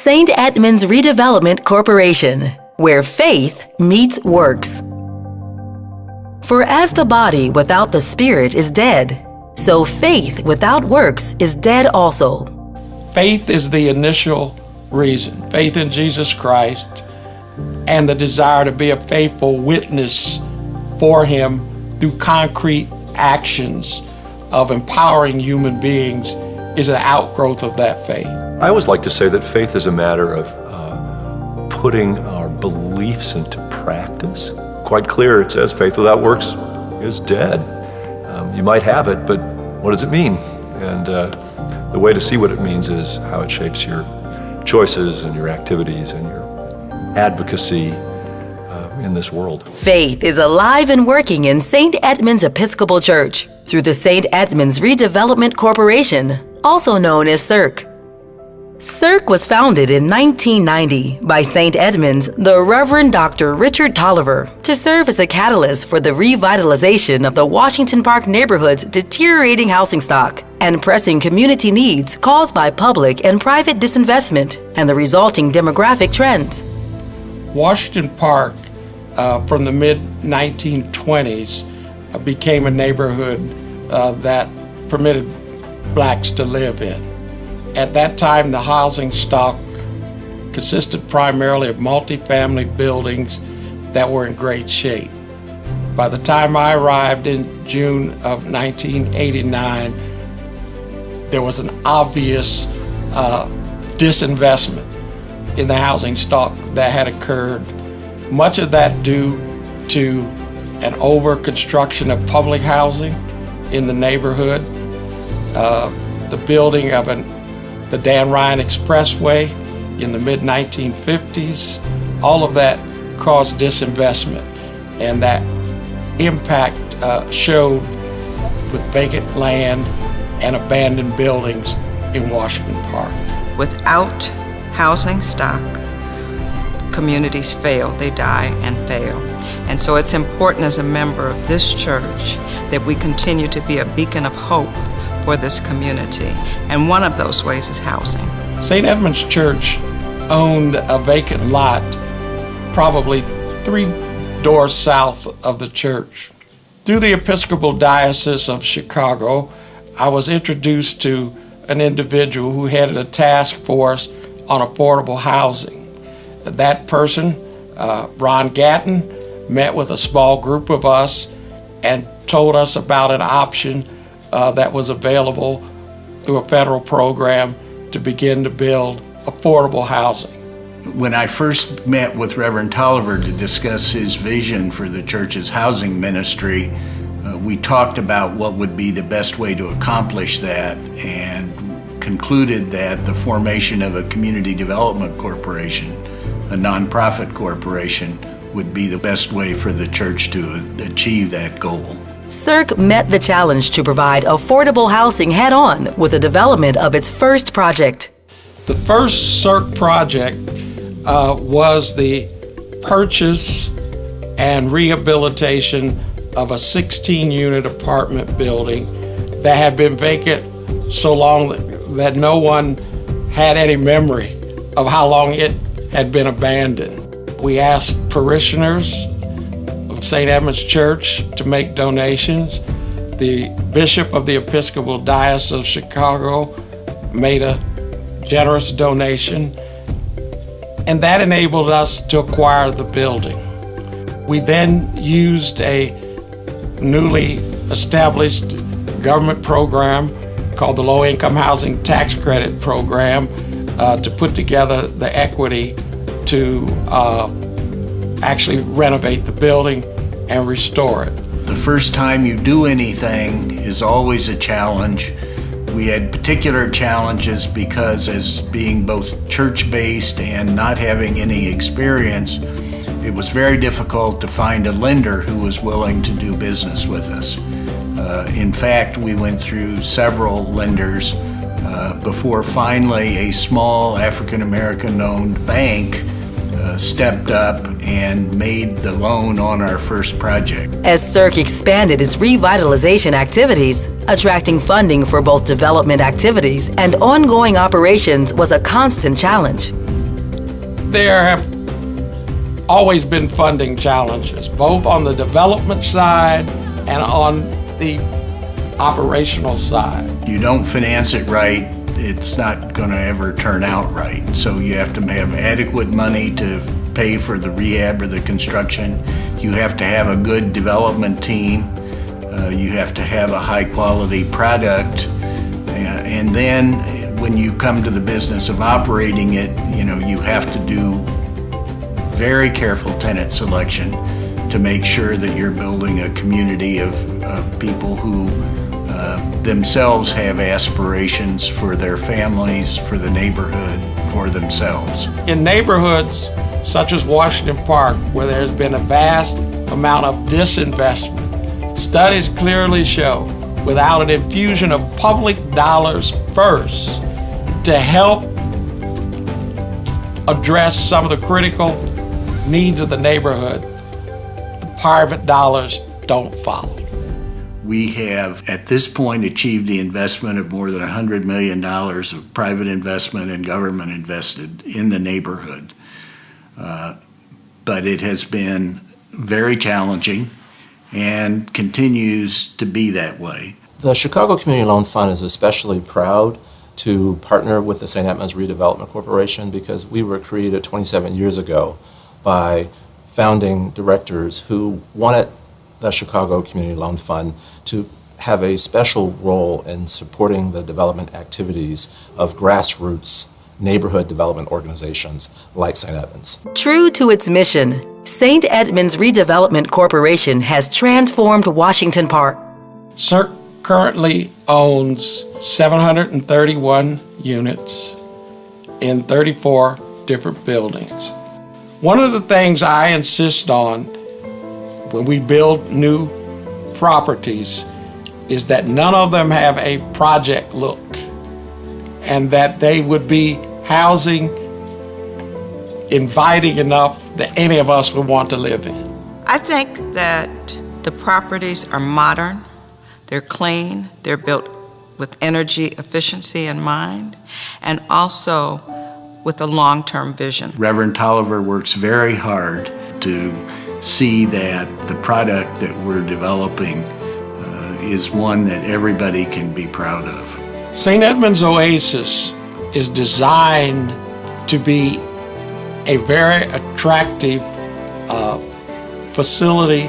St. Edmunds Redevelopment Corporation, where faith meets works. For as the body without the spirit is dead, so faith without works is dead also. Faith is the initial reason. Faith in Jesus Christ and the desire to be a faithful witness for Him through concrete actions of empowering human beings is an outgrowth of that faith. I always like to say that faith is a matter of putting our beliefs into practice. Quite clear, it says faith without works is dead. You might have it, but what does it mean? And the way to see what it means is how it shapes your choices and your activities and your advocacy in this world. Faith is alive and working in St. Edmunds Episcopal Church through the St. Edmunds Redevelopment Corporation, also known as CERC. CERC was founded in 1990 by St. Edmunds, the Reverend Dr. Richard Tolliver, to serve as a catalyst for the revitalization of the Washington Park neighborhood's deteriorating housing stock and pressing community needs caused by public and private disinvestment and the resulting demographic trends. Washington Park, from the mid-1920s, became a neighborhood that permitted blacks to live in. At that time, the housing stock consisted primarily of multifamily buildings that were in great shape. By the time I arrived in June of 1989, there was an obvious disinvestment in the housing stock that had occurred, much of that due to an over-construction of public housing in the neighborhood, the building of the Dan Ryan Expressway in the mid-1950s. All of that caused disinvestment, and that impact showed with vacant land and abandoned buildings in Washington Park. Without housing stock, communities fail, they die and fail. And so it's important as a member of this church that we continue to be a beacon of hope for this community. And one of those ways is housing. St. Edmunds Church owned a vacant lot probably 3 doors south of the church. Through the Episcopal Diocese of Chicago, I was introduced to an individual who headed a task force on affordable housing. That person, Ron Gatton, met with a small group of us and told us about an option that was available through a federal program to begin to build affordable housing. When I first met with Reverend Tolliver to discuss his vision for the church's housing ministry, we talked about what would be the best way to accomplish that and concluded that the formation of a community development corporation, a nonprofit corporation, would be the best way for the church to achieve that goal. CERC met the challenge to provide affordable housing head-on with the development of its first project. The first CERC project was the purchase and rehabilitation of a 16-unit apartment building that had been vacant so long that no one had any memory of how long it had been abandoned. We asked parishioners of St. Edmunds Church to make donations. The Bishop of the Episcopal Diocese of Chicago made a generous donation, and that enabled us to acquire the building. We then used a newly established government program called the Low Income Housing Tax Credit Program to put together the equity to actually renovate the building and restore it. The first time you do anything is always a challenge. We had particular challenges because, as being both church-based and not having any experience, it was very difficult to find a lender who was willing to do business with us. In fact, we went through several lenders before finally a small African-American-owned bank stepped up and made the loan on our first project. As CERC expanded its revitalization activities, attracting funding for both development activities and ongoing operations was a constant challenge. there have always been funding challenges, both on the development side and on the operational side. You don't finance it right, it's not going to ever turn out right. So you have to have adequate money to pay for the rehab or the construction. You have to have a good development team. You have to have a high quality product. And then when you come to the business of operating it, you have to do very careful tenant selection to make sure that you're building a community of people who themselves have aspirations for their families, for the neighborhood, for themselves. In neighborhoods such as Washington Park, where there's been a vast amount of disinvestment, studies clearly show without an infusion of public dollars first to help address some of the critical needs of the neighborhood, the private dollars don't follow. We have, at this point, achieved the investment of more than $100 million of private investment and government invested in the neighborhood. But it has been very challenging and continues to be that way. The Chicago Community Loan Fund is especially proud to partner with the St. Edmunds Redevelopment Corporation because we were created 27 years ago by founding directors who wanted the Chicago Community Loan Fund to have a special role in supporting the development activities of grassroots neighborhood development organizations like St. Edmunds. True to its mission, St. Edmunds Redevelopment Corporation has transformed Washington Park. CERC currently owns 731 units in 34 different buildings. One of the things I insist on when we build new properties is that none of them have a project look and that they would be housing inviting enough that any of us would want to live in. I think that the properties are modern, they're clean, they're built with energy efficiency in mind, and also with a long-term vision. Reverend Tolliver works very hard to see that the product that we're developing is one that everybody can be proud of. St. Edmunds Oasis is designed to be a very attractive facility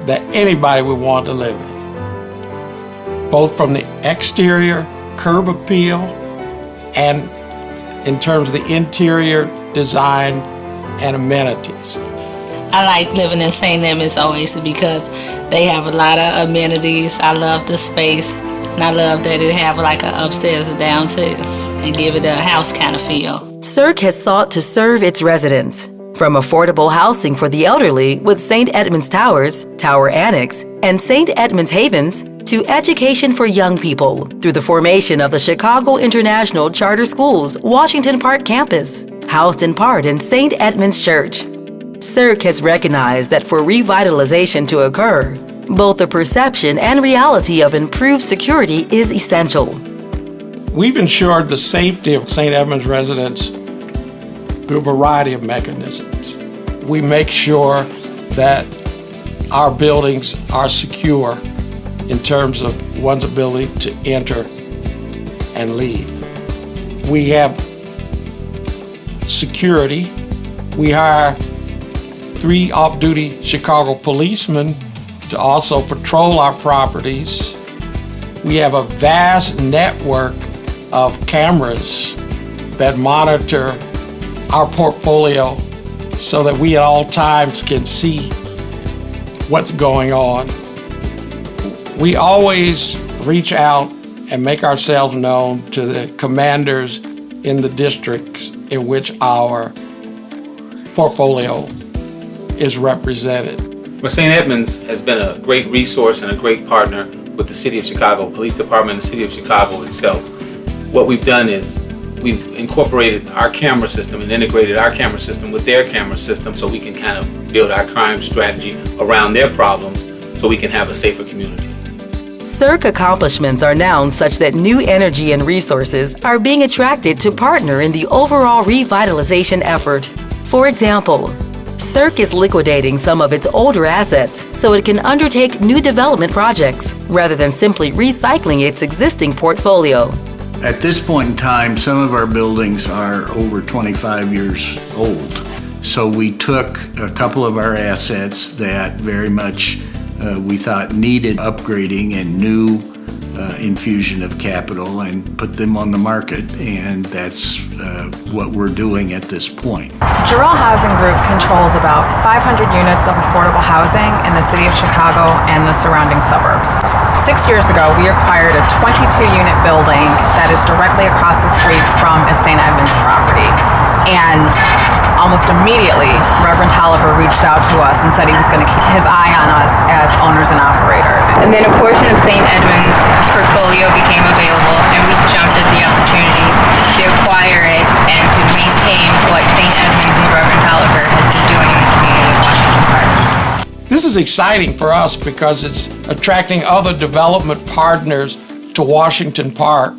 that anybody would want to live in, both from the exterior curb appeal and in terms of the interior design and amenities. I like living in St. Edmunds Oasis because they have a lot of amenities. I love the space, and I love that it have like an upstairs and downstairs and give it a house kind of feel. CERC has sought to serve its residents, from affordable housing for the elderly with St. Edmunds Towers, Tower Annex, and St. Edmunds Havens, to education for young people through the formation of the Chicago International Charter Schools Washington Park campus, housed in part in St. Edmunds Church. CERC has recognized that for revitalization to occur, both the perception and reality of improved security is essential. We've ensured the safety of St. Edmunds residents through a variety of mechanisms. We make sure that our buildings are secure in terms of one's ability to enter and leave. We have security. We hire 3 off-duty Chicago policemen to also patrol our properties. We have a vast network of cameras that monitor our portfolio so that we at all times can see what's going on. We always reach out and make ourselves known to the commanders in the districts in which our portfolio is represented. Well, St. Edmunds has been a great resource and a great partner with the City of Chicago, Police Department, and the City of Chicago itself. What we've done is we've incorporated our camera system and integrated our camera system with their camera system so we can kind of build our crime strategy around their problems so we can have a safer community. CERC accomplishments are now such that new energy and resources are being attracted to partner in the overall revitalization effort. For example, CERC is liquidating some of its older assets so it can undertake new development projects rather than simply recycling its existing portfolio. At this point in time, some of our buildings are over 25 years old. So we took a couple of our assets that very much we thought needed upgrading and new infusion of capital and put them on the market, and that's what we're doing at this point. Jarrell Housing Group controls about 500 units of affordable housing in the city of Chicago and the surrounding suburbs. 6 years ago, we acquired a 22-unit building that is directly across the street from a St. Edmunds property. And almost immediately, Reverend Tolliver reached out to us and said he was going to keep his eye on us as owners and operators. And then a portion of St. Edmunds' portfolio became available, and we jumped at the opportunity to acquire it and to maintain what St. Edmunds and Reverend Tolliver has been doing in the community of Washington Park. This is exciting for us because it's attracting other development partners to Washington Park,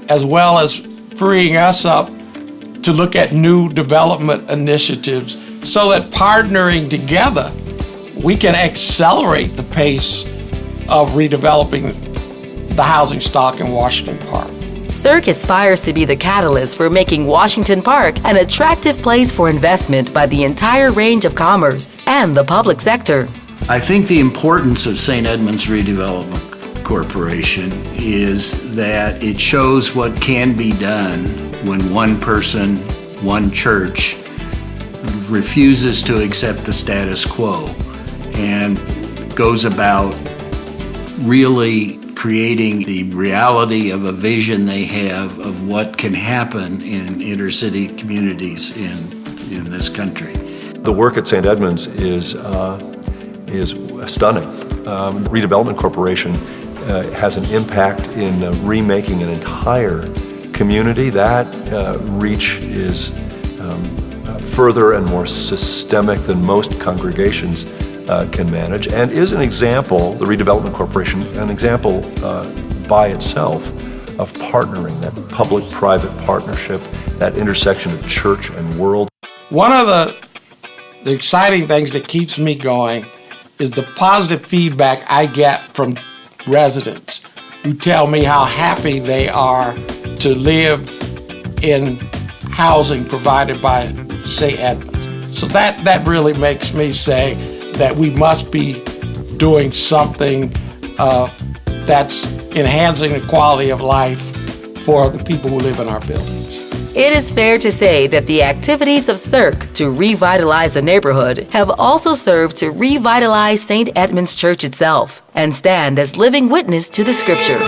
as well as freeing us up to look at new development initiatives so that partnering together, we can accelerate the pace of redeveloping the housing stock in Washington Park. CERC aspires to be the catalyst for making Washington Park an attractive place for investment by the entire range of commerce and the public sector. I think the importance of St. Edmunds Redevelopment Corporation is that it shows what can be done when one person, one church, refuses to accept the status quo and goes about really creating the reality of a vision they have of what can happen in intercity communities in this country. The work at St. Edmunds is stunning. Redevelopment Corporation has an impact in remaking an entire community. That reach is further and more systemic than most congregations can manage, and is an example, the Redevelopment Corporation, an example by itself of partnering, that public-private partnership, that intersection of church and world. One of the exciting things that keeps me going is the positive feedback I get from residents who tell me how happy they are to live in housing provided by St. Edmunds. So that really makes me say that we must be doing something that's enhancing the quality of life for the people who live in our buildings. It is fair to say that the activities of CERC to revitalize the neighborhood have also served to revitalize St. Edmunds Church itself and stand as living witness to the scripture.